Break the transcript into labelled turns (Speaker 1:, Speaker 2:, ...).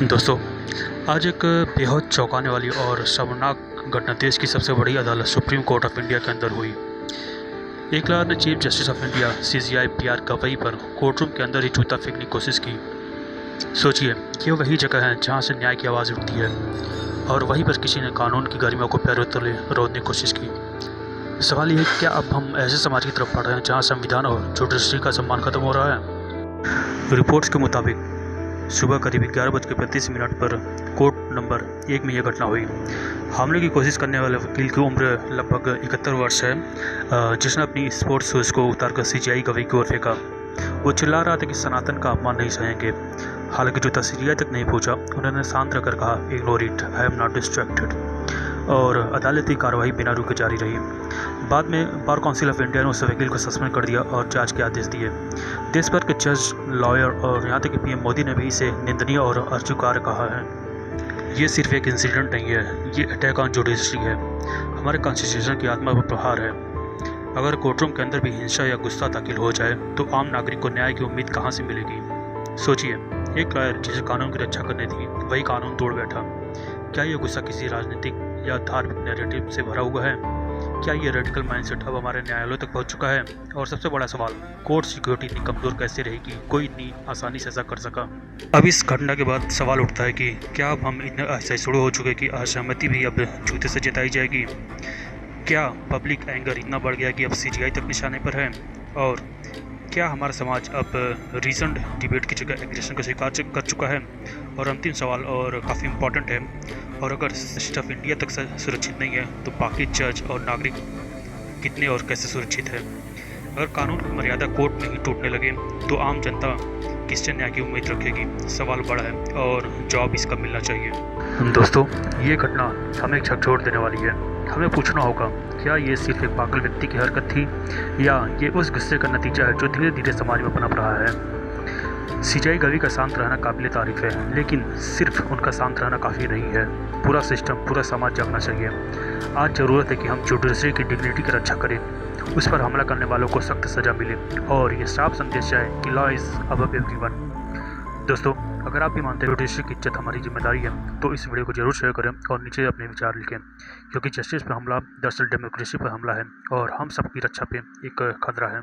Speaker 1: दोस्तों, आज एक बेहद चौंकाने वाली और शर्मनाक घटना देश की सबसे बड़ी अदालत सुप्रीम कोर्ट ऑफ इंडिया के अंदर हुई। एक अदालत ने chief justice of India CJI PR Gavai पर कोर्टरूम के अंदर ही जूता फेंकने की कोशिश की। सोचिए, ये वही जगह है जहां से न्याय की आवाज़ उठती है और वहीं पर किसी ने कानून की गरिमा को पैरों तले रोकने की कोशिश की। सवाल ये है, क्या अब हम ऐसे समाज की तरफ बढ़ रहे हैं जहाँ संविधान और जुडिशरी का सम्मान खत्म हो रहा है? रिपोर्ट्स के मुताबिक सुबह करीब 11:35 पर कोर्ट नंबर 1 में यह घटना हुई। हमले की कोशिश करने वाले वकील की उम्र लगभग 71 वर्ष है, जिसने अपनी स्पोर्ट्स शूज़ को उतारकर सीजेआई गवई की ओर फेंका। वो चिल्ला रहा था कि सनातन का अपमान नहीं सहेंगे। हालांकि जूता सीजेआई तक नहीं पहुंचा। उन्होंने शांत रहकर कहा, ignore it, I am not distracted, और अदालती कार्रवाई बिना रुके जारी रही। बाद में बार काउंसिल ऑफ इंडिया ने उस वकील को सस्पेंड कर दिया और जांच के आदेश दिए। देश भर के जज, लॉयर और यहाँ तक कि पीएम मोदी ने भी इसे निंदनीय और अस्वीकार्य कहा है। ये सिर्फ एक इंसिडेंट नहीं है, ये अटैक ऑन जुडिशरी है, हमारे कॉन्स्टिट्यूशन की आत्मा पर प्रहार है। अगर कोर्टरूम के अंदर भी हिंसा या गुस्सा दाखिल हो जाए तो आम नागरिक को न्याय की उम्मीद कहाँ से मिलेगी? सोचिए, एक लॉयर जिसे कानून की रक्षा करनी थी वही कानून तोड़ बैठा। क्या ये गुस्सा किसी राजनीतिक या धार्मिक नैरेटिव से भरा हुआ है? क्या ये रेडिकल माइंडसेट अब हमारे न्यायालयों तक पहुंच चुका है? और सबसे बड़ा सवाल, कोर्ट सिक्योरिटी इतनी कमज़ोर कैसे रहेगी? कोई इतनी आसानी से ऐसा कर सका? अब इस घटना के बाद सवाल उठता है कि क्या अब हम इतने असहिष्णु हो चुके कि असहमति भी अब जूते से जताई जाएगी? क्या पब्लिक एंगर इतना बढ़ गया कि अब सीजीआई तक निशाने पर है? और क्या हमारा समाज अब रीजनड डिबेट की जगह एग्रेशन को स्वीकार कर चुका है? और अंतिम सवाल, और काफ़ी इम्पोर्टेंट है, और अगर जस्टिस ऑफ इंडिया तक सुरक्षित नहीं है तो बाकी जज और नागरिक कितने और कैसे सुरक्षित है? अगर कानून की मर्यादा कोर्ट में ही टूटने लगे तो आम जनता किससे न्याय की उम्मीद रखेगी? सवाल बड़ा है और जवाब इसका मिलना चाहिए। दोस्तों, ये घटना हमें झकझोर देने वाली है। हमें पूछना होगा, क्या ये सिर्फ एक पागल व्यक्ति की हरकत थी या ये उस गुस्से का नतीजा है जो धीरे धीरे समाज में पनप रहा है? सीजेआई गवई का शांत रहना काबिल तारीफ है, लेकिन सिर्फ उनका शांत रहना काफ़ी नहीं है। पूरा सिस्टम, पूरा समाज जागना चाहिए। आज ज़रूरत है कि हम जुडिशरी की डिग्निटी की रक्षा करें, उस पर हमला करने वालों को सख्त सज़ा मिले और ये साफ संदेश है कि लॉ इज़ अबव एवरीवन। दोस्तों, अगर आप भी मानते हैं जुडिशरी की इज्जत हमारी जिम्मेदारी है तो इस वीडियो को जरूर शेयर करें और नीचे अपने विचार लिखें, क्योंकि जस्टिस पर हमला दरअसल डेमोक्रेसी पर हमला है और हम सबकी रक्षा पे एक खतरा है।